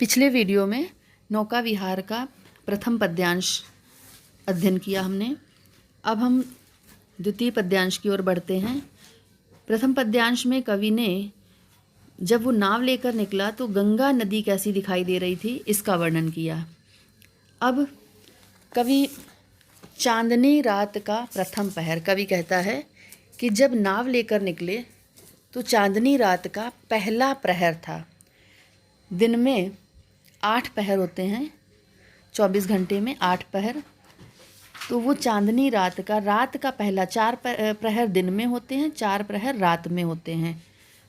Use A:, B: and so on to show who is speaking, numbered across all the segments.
A: पिछले वीडियो में नौका विहार का प्रथम पद्यांश अध्ययन किया हमने। अब हम द्वितीय पद्यांश की ओर बढ़ते हैं। प्रथम पद्यांश में कवि ने जब वो नाव लेकर निकला तो गंगा नदी कैसी दिखाई दे रही थी, इसका वर्णन किया। अब कवि चांदनी रात का प्रथम पहर, कवि कहता है कि जब नाव लेकर निकले तो चांदनी रात का पहला प्रहर था। दिन में 8 पहर होते हैं, 24 घंटे में 8 पहर। तो वो चांदनी रात का पहला 4 प्रहर दिन में होते हैं, 4 प्रहर रात में होते हैं।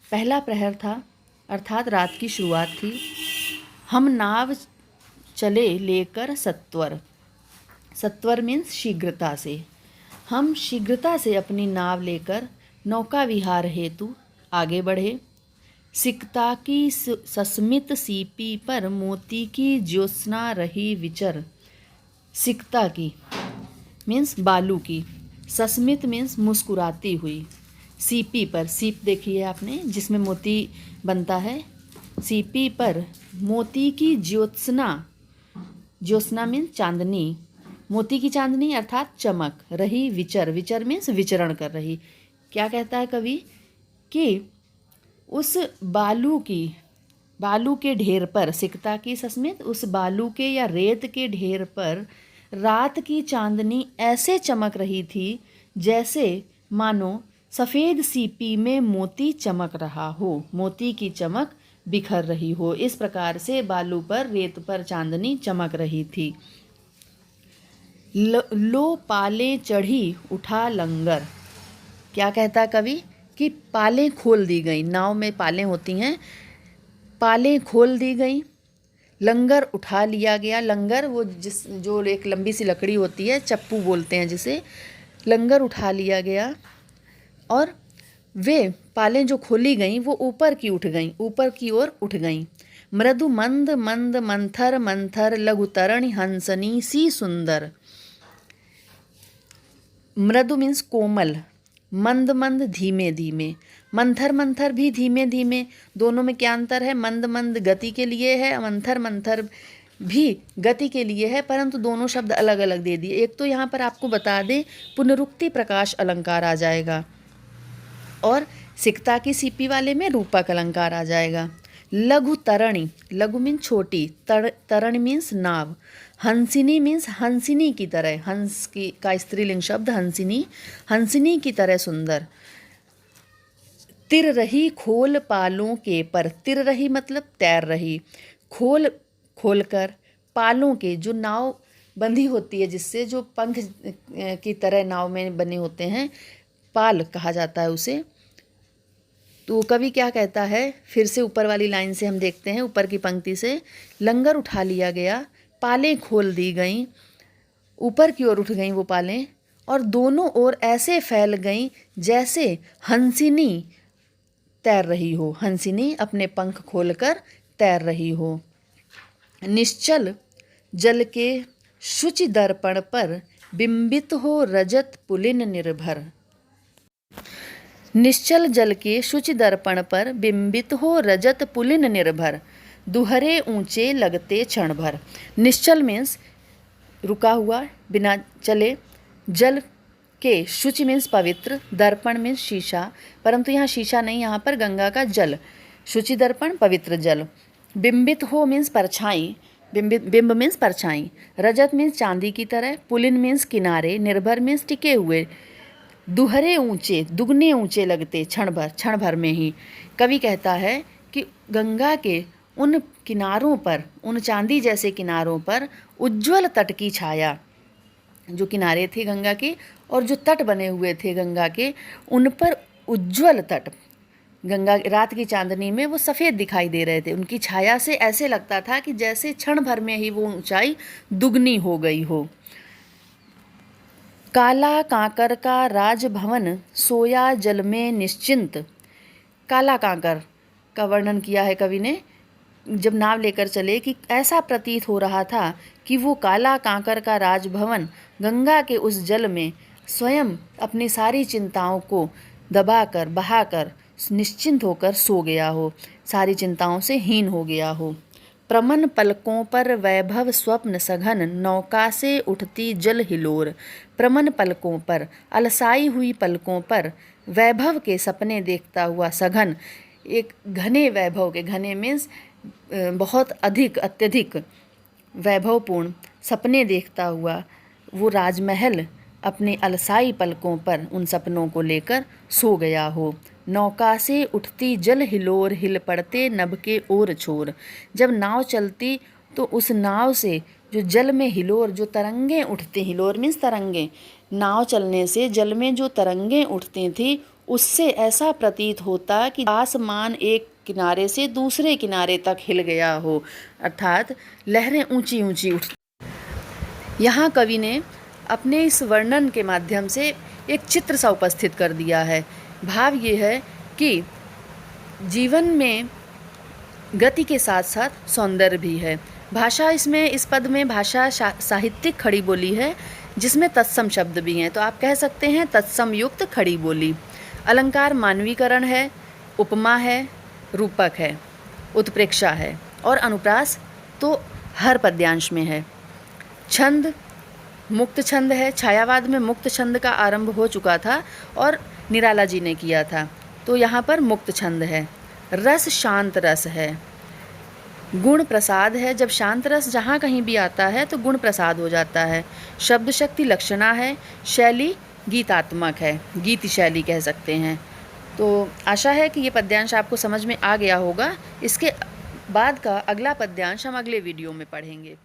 A: पहला प्रहर था अर्थात रात की शुरुआत थी। हम नाव चले लेकर सत्वर, सत्वर मीन्स शीघ्रता से। हम शीघ्रता से अपनी नाव लेकर नौका विहार हेतु आगे बढ़े। सिकता की सस्मित सीपी पर मोती की ज्योत्सना रही विचर। सिकता की मीन्स बालू की, सस्मित मीन्स मुस्कुराती हुई, सीपी पर, सीप देखी है आपने जिसमें मोती बनता है, सीपी पर मोती की ज्योत्सना, ज्योत्सना मीन्स चांदनी, मोती की चांदनी अर्थात चमक रही विचर, विचर मीन्स विचरण कर रही। क्या कहता है कवि कि उस बालू के ढेर पर, सिकता की सस्मित, उस बालू के या रेत के ढेर पर रात की चांदनी ऐसे चमक रही थी जैसे मानो सफ़ेद सीपी में मोती चमक रहा हो, मोती की चमक बिखर रही हो। इस प्रकार से बालू पर, रेत पर चांदनी चमक रही थी। लो पाले चढ़ी उठा लंगर। क्या कहता कवि कि पालें खोल दी गई, नाव में पालें होती हैं, पालें खोल दी गई, लंगर उठा लिया गया। लंगर वो जो एक लंबी सी लकड़ी होती है, चप्पू बोलते हैं जिसे, लंगर उठा लिया गया। और वे पालें जो खोली गईं वो ऊपर की उठ गईं, ऊपर की ओर उठ गईं। मृदु मंद मंद मंथर मंथर लघुतरण हंसनी सी सुंदर। मृदु मीन्स कोमल, मंद मंद धीमे धीमे, मंथर मंथर भी धीमे धीमे। दोनों में क्या अंतर है? मंद मंद गति के लिए है, मंथर मंथर भी गति के लिए है, परंतु दोनों शब्द अलग अलग दे दिए। एक तो यहाँ पर आपको बता दें, पुनरुक्ति प्रकाश अलंकार आ जाएगा और सिकता की सीपी वाले में रूपक अलंकार आ जाएगा। लघु तरणि, लघु मीन्स छोटी, तरण मीन्स नाव, हंसिनी मीन्स हंसिनी की तरह, हंस की का स्त्रीलिंग शब्द हंसिनी, हंसिनी की तरह सुंदर। तिर रही खोल पालों के पर, तिर रही मतलब तैर रही, खोल खोलकर, पालों के जो नाव बंधी होती है जिससे, जो पंख की तरह नाव में बने होते हैं, पाल कहा जाता है उसे। तो कवि क्या कहता है, फिर से ऊपर वाली लाइन से हम देखते हैं, ऊपर की पंक्ति से, लंगर उठा लिया गया, पालें खोल दी गईं, ऊपर की ओर उठ गईं वो पालें, और दोनों ओर ऐसे फैल गईं जैसे हंसिनी तैर रही हो, हंसिनी अपने पंख खोलकर तैर रही हो। निश्चल जल के शुचि दर्पण पर बिंबित हो रजत पुलिन निर्भर। निश्चल जल के शुचि दर्पण पर बिंबित हो रजत पुलिन निर्भर, दुहरे ऊंचे लगते क्षण भर। निश्चल मीन्स रुका हुआ, बिना चले, जल के, शुचि मीन्स पवित्र, दर्पण मीन्स शीशा, परंतु यहाँ शीशा नहीं, यहाँ पर गंगा का जल, शुचि दर्पण पवित्र जल। बिंबित हो मीन्स परछाई, बिंब मीन्स परछाई, रजत मीन्स चांदी की तरह, पुलिन मीन्स किनारे, निर्भर मीन्स टिके हुए, दुहरे ऊंचे, दुगने ऊंचे लगते, क्षण भर में ही। कवि कहता है कि गंगा के उन किनारों पर, उन चांदी जैसे किनारों पर उज्ज्वल तट की छाया, जो किनारे थे गंगा के और जो तट बने हुए थे गंगा के, उन पर उज्ज्वल तट, गंगा रात की चांदनी में वो सफ़ेद दिखाई दे रहे थे। उनकी छाया से ऐसे लगता था कि जैसे क्षण भर में ही वो ऊंचाई दुगनी हो गई हो। काला कांकर का राजभवन सोया जल में निश्चिंत। काला कांकर का वर्णन किया है कवि ने, जब नाव लेकर चले कि ऐसा प्रतीत हो रहा था कि वो काला कांकर का राजभवन गंगा के उस जल में स्वयं अपनी सारी चिंताओं को दबाकर, बहाकर निश्चिंत होकर सो गया हो, सारी चिंताओं से हीन हो गया हो। प्रमन पलकों पर वैभव स्वप्न सघन, नौका से उठती जल हिलोर। प्रमन पलकों पर, अलसाई हुई पलकों पर, वैभव के सपने देखता हुआ सघन, एक घने वैभव के, घने मीन्स बहुत अधिक, अत्यधिक वैभवपूर्ण सपने देखता हुआ वो राजमहल अपने अलसाई पलकों पर उन सपनों को लेकर सो गया हो। नौका से उठती जल हिलोर, हिल पड़ते नभ के ओर छोर। जब नाव चलती तो उस नाव से जो जल में हिलोर, जो तरंगें उठती, हिलोर मीन्स तरंगें, नाव चलने से जल में जो तरंगें उठती थी उससे ऐसा प्रतीत होता कि आसमान एक किनारे से दूसरे किनारे तक हिल गया हो, अर्थात लहरें ऊंची ऊंची उठती। यहाँ कवि ने अपने इस वर्णन के माध्यम से एक चित्र सा उपस्थित कर दिया है। भाव ये है कि जीवन में गति के साथ साथ सौंदर्य भी है। भाषा इसमें, इस पद में भाषा साहित्यिक खड़ी बोली है जिसमें तत्सम शब्द भी हैं, तो आप कह सकते हैं तत्सम युक्त खड़ी बोली। अलंकार मानवीकरण है, उपमा है, रूपक है, उत्प्रेक्षा है और अनुप्रास तो हर पद्यांश में है। छंद मुक्त छंद है। छायावाद में मुक्त छंद का आरंभ हो चुका था और निराला जी ने किया था, तो यहाँ पर मुक्त छंद है। रस शांत रस है। गुण प्रसाद है। जब शांत रस जहाँ कहीं भी आता है तो गुण प्रसाद हो जाता है। शब्द शक्ति लक्षणा है। शैली गीतात्मक है, गीत शैली कह सकते हैं। तो आशा है कि ये पद्यांश आपको समझ में आ गया होगा। इसके बाद का अगला पद्यांश हम अगले वीडियो में पढ़ेंगे।